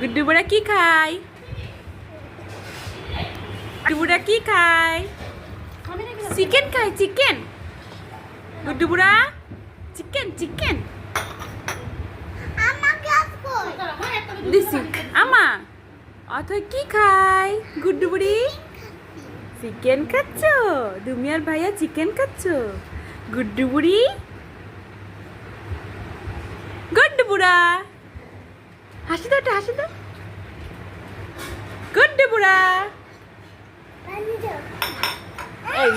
গুড্ডু বুড়া কি খায়? গুড্ডু বুড়া কি খায়? চিকেন খায়, চিকেন। গুড্ডু বুড়া চিকেন চিকেন দিছি আমা। অথই কি খায় গুড্ডু বুড়ি? চিকেন খাচ্ছ? তুমি আর ভাইয়া চিকেন খাচ্ছ? গুড্ডু বুড়ি, গুড্ডু বুড়া হাসি দাও, হাসি দাও। গুড্ডু বুড়া এই